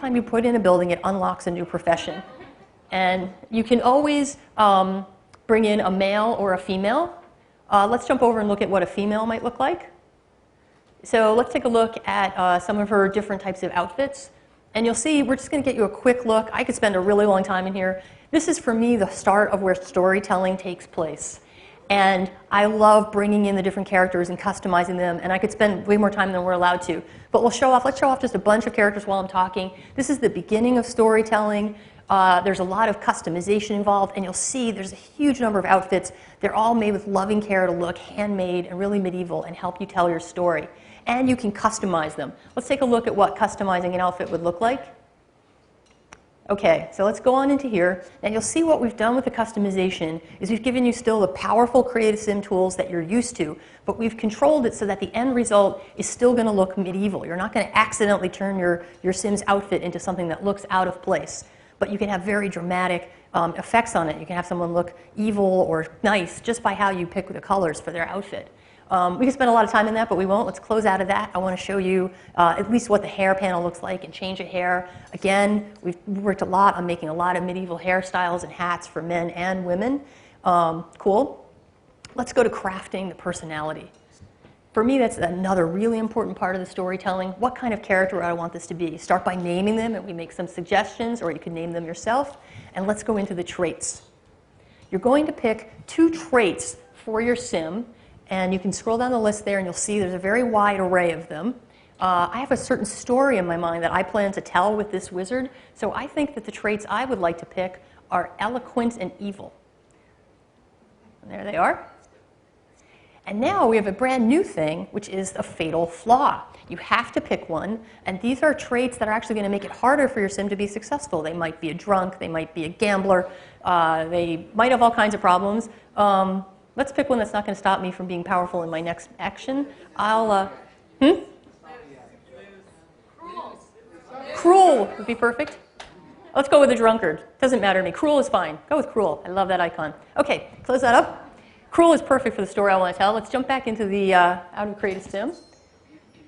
time you put in a building, it unlocks a new profession. And you can always bring in a male or a female. Let's jump over and look at what a female might look like. So let's take a look at some of her different types of outfits. And you'll see, we're just going to get you a quick look. I could spend a really long time in here. This is, for me, the start of where storytelling takes place. And I love bringing in the different characters and customizing them. And I could spend way more time than we're allowed to. But let's show off just a bunch of characters while I'm talking. This is the beginning of storytelling. There's a lot of customization involved. And you'll see there's a huge number of outfits. They're all made with loving care to look handmade and really medieval and help you tell your story. And you can customize them. Let's take a look at what customizing an outfit would look like. Okay, so let's go on into here, and you'll see what we've done with the customization is we've given you still the powerful Creative Sim tools that you're used to, but we've controlled it so that the end result is still going to look medieval. You're not going to accidentally turn your Sim's outfit into something that looks out of place, but you can have very dramatic effects on it. You can have someone look evil or nice just by how you pick the colors for their outfit. We can spend a lot of time in that, but we won't. Let's close out of that. I want to show you at least what the hair panel looks like and change of hair. Again, we've worked a lot on making a lot of medieval hairstyles and hats for men and women. Cool. Let's go to crafting the personality. For me, that's another really important part of the storytelling. What kind of character do I want this to be? Start by naming them, and we make some suggestions, or you can name them yourself. And let's go into the traits. You're going to pick 2 traits for your Sim. And you can scroll down the list there and you'll see there's a very wide array of them. I have a certain story in my mind that I plan to tell with this wizard. So I think that the traits I would like to pick are eloquent and evil. And there they are. And now we have a brand new thing, which is a fatal flaw. You have to pick one. And these are traits that are actually going to make it harder for your Sim to be successful. They might be a drunk. They might be a gambler. They might have all kinds of problems. Let's pick one that's not going to stop me from being powerful in my next action. Cruel would be perfect. Let's go with a drunkard. Doesn't matter to me. Cruel is fine. Go with cruel. I love that icon. Okay, close that up. Cruel is perfect for the story I want to tell. Let's jump back into the out of Creative Sim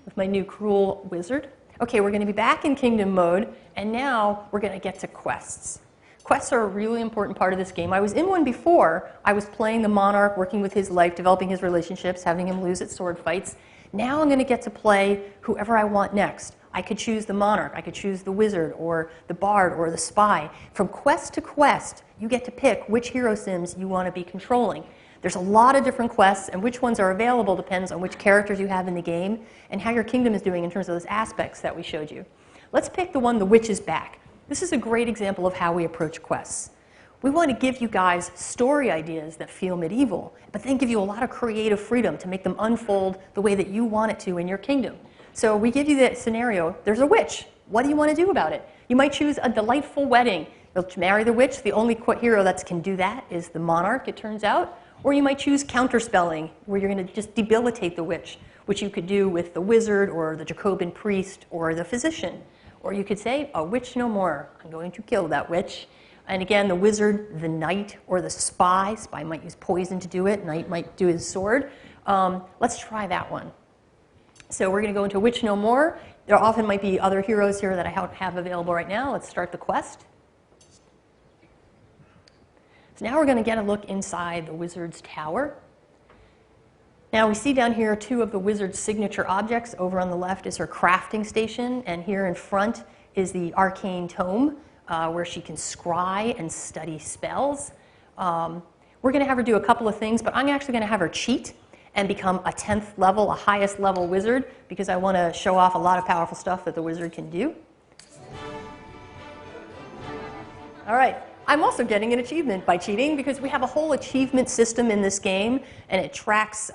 with my new cruel wizard. Okay, we're going to be back in kingdom mode, and now we're going to get to quests. Quests are a really important part of this game. I was in one before. I was playing the monarch, working with his life, developing his relationships, having him lose at sword fights. Now I'm going to get to play whoever I want next. I could choose the monarch, I could choose the wizard, or the bard, or the spy. From quest to quest, you get to pick which hero Sims you want to be controlling. There's a lot of different quests, and which ones are available depends on which characters you have in the game and how your kingdom is doing in terms of those aspects that we showed you. Let's pick the one, The Witch is Back. This is a great example of how we approach quests. We want to give you guys story ideas that feel medieval, but then give you a lot of creative freedom to make them unfold the way that you want it to in your kingdom. So we give you that scenario. There's a witch. What do you want to do about it? You might choose a delightful wedding. You'll marry the witch. The only hero that can do that is the monarch, it turns out. Or you might choose counterspelling, where you're going to just debilitate the witch, which you could do with the wizard or the Jacobin priest or the physician. Or you could say, a witch no more. I'm going to kill that witch. And again, the wizard, the knight, or the spy. Spy might use poison to do it. Knight might do his sword. Let's try that one. So we're going to go into Witch No More. There often might be other heroes here that I don't have available right now. Let's start the quest. So now we're going to get a look inside the wizard's tower. Now we see down here 2 of the wizard's signature objects. Over on the left is her crafting station, and here in front is the arcane tome, where she can scry and study spells. We're going to have her do a couple of things, but I'm actually going to have her cheat and become a 10th level, a highest level wizard, because I want to show off a lot of powerful stuff that the wizard can do. All right. I'm also getting an achievement by cheating, because we have a whole achievement system in this game, and it tracks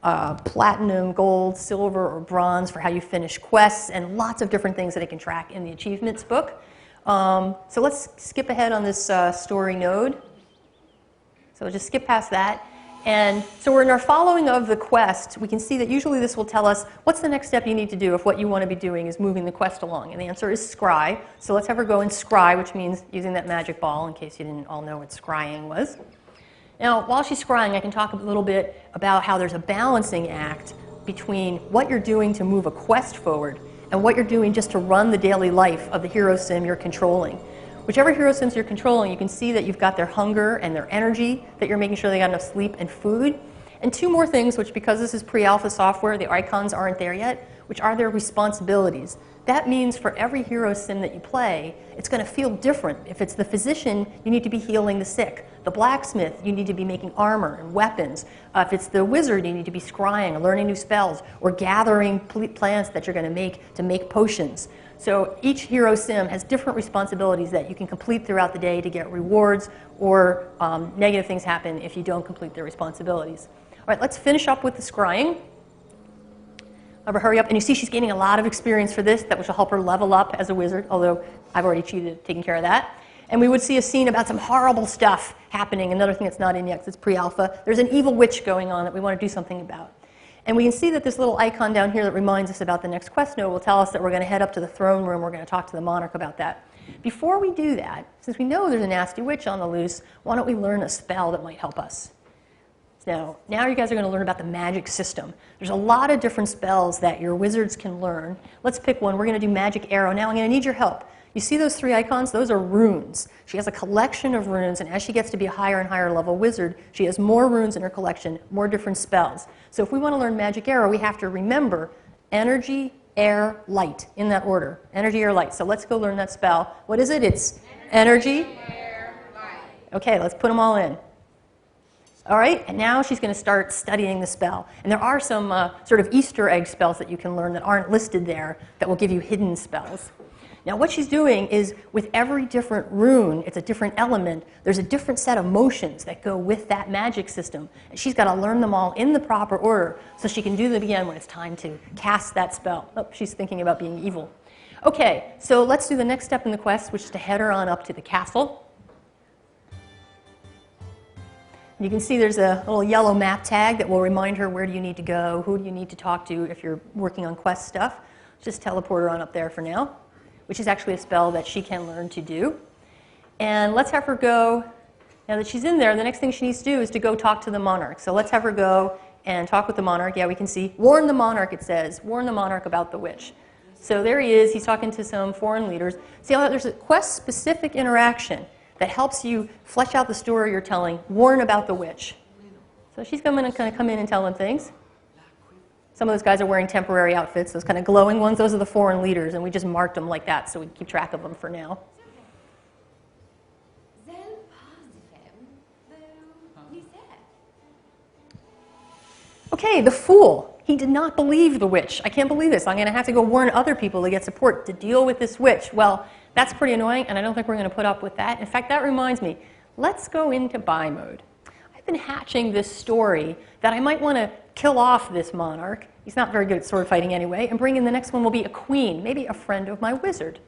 platinum, gold, silver, or bronze for how you finish quests, and lots of different things that it can track in the achievements book. So let's skip ahead on this story node. So we'll just skip past that. And so we're in our following of the quest. We can see that usually this will tell us what's the next step you need to do if what you want to be doing is moving the quest along. And the answer is scry. So let's have her go and scry, which means using that magic ball, in case you didn't all know what scrying was. Now, while she's scrying, I can talk a little bit about how there's a balancing act between what you're doing to move a quest forward and what you're doing just to run the daily life of the hero sim you're controlling. Whichever hero sims you're controlling, you can see that you've got their hunger and their energy, that you're making sure they got enough sleep and food. And two more things, which because this is pre-alpha software, the icons aren't there yet, which are their responsibilities. That means for every hero sim that you play, it's going to feel different. If it's the physician, you need to be healing the sick. The blacksmith, you need to be making armor and weapons. If it's the wizard, you need to be scrying or learning new spells or gathering plants that you're going to make potions. So each hero sim has different responsibilities that you can complete throughout the day to get rewards, or negative things happen if you don't complete their responsibilities. All right, let's finish up with the scrying. Have her hurry up. And you see she's gaining a lot of experience for this, which will help her level up as a wizard, although I've already cheated taking care of that. And we would see a scene about some horrible stuff happening. Another thing that's not in yet, because it's pre-alpha. There's an evil witch going on that we want to do something about. And we can see that this little icon down here that reminds us about the next quest node will tell us that we're going to head up to the throne room. We're going to talk to the monarch about that. Before we do that, since we know there's a nasty witch on the loose, why don't we learn a spell that might help us? Now you guys are going to learn about the magic system. There's a lot of different spells that your wizards can learn. Let's pick one. We're going to do Magic Arrow. Now I'm going to need your help. You see those three icons? Those are runes. She has a collection of runes, and as she gets to be a higher and higher level wizard, she has more runes in her collection, more different spells. So if we want to learn Magic Arrow, we have to remember energy, air, light, in that order. Energy, air, light. So let's go learn that spell. What is it? It's energy, air, light. Okay, let's put them all in. All right, and now she's going to start studying the spell. And there are some sort of Easter egg spells that you can learn that aren't listed there that will give you hidden spells. Now what she's doing is, with every different rune, it's a different element, there's a different set of motions that go with that magic system. And she's got to learn them all in the proper order so she can do them again when it's time to cast that spell. Oh, she's thinking about being evil. Okay, so let's do the next step in the quest, which is to head her on up to the castle. You can see there's a little yellow map tag that will remind her where do you need to go, who do you need to talk to if you're working on quest stuff. Just teleport her on up there for now, which is actually a spell that she can learn to do. And let's have her go, now that she's in there, the next thing she needs to do is to go talk to the monarch. So let's have her go and talk with the monarch. Yeah, we can see, warn the monarch, it says. Warn the monarch about the witch. So there he is. He's talking to some foreign leaders. See how there's a quest-specific interaction that helps you flesh out the story you're telling, warn about the witch. So she's going to kind of come in and tell them things. Some of those guys are wearing temporary outfits, those kind of glowing ones, those are the foreign leaders, and we just marked them like that so we can keep track of them for now. Okay, the fool. He did not believe the witch. I can't believe this. I'm going to have to go warn other people to get support to deal with this witch. Well, that's pretty annoying, and I don't think we're going to put up with that. In fact, that reminds me, let's go into buy mode. I've been hatching this story that I might want to kill off this monarch. He's not very good at sword fighting anyway, and bring in the next one will be a queen, maybe a friend of my wizard.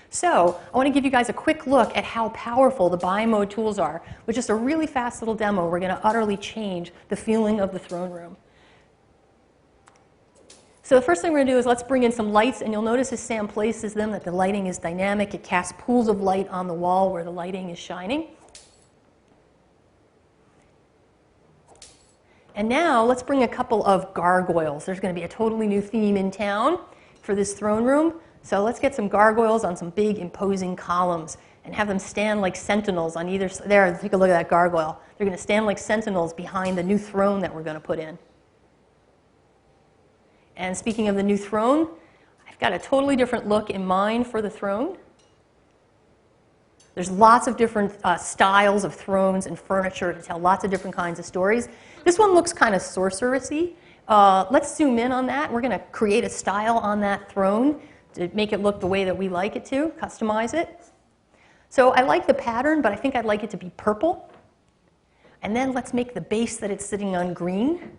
So I want to give you guys a quick look at how powerful the buy mode tools are. With just a really fast little demo, we're going to utterly change the feeling of the throne room. So the first thing we're going to do is let's bring in some lights, and you'll notice as Sam places them that the lighting is dynamic. It casts pools of light on the wall where the lighting is shining. And now let's bring a couple of gargoyles. There's going to be a totally new theme in town for this throne room. So let's get some gargoyles on some big imposing columns and have them stand like sentinels on either side. There, take a look at that gargoyle. They're going to stand like sentinels behind the new throne that we're going to put in. And speaking of the new throne, I've got a totally different look in mind for the throne. There's lots of different styles of thrones and furniture to tell lots of different kinds of stories. This one looks kind of sorceress-y. Let's zoom in on that. We're going to create a style on that throne to make it look the way that we like it to, customize it. So I like the pattern, but I think I'd like it to be purple. And then let's make the base that it's sitting on green.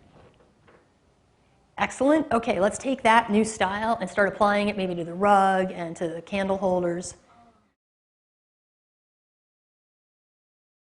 Excellent. Okay, let's take that new style and start applying it maybe to the rug and to the candle holders.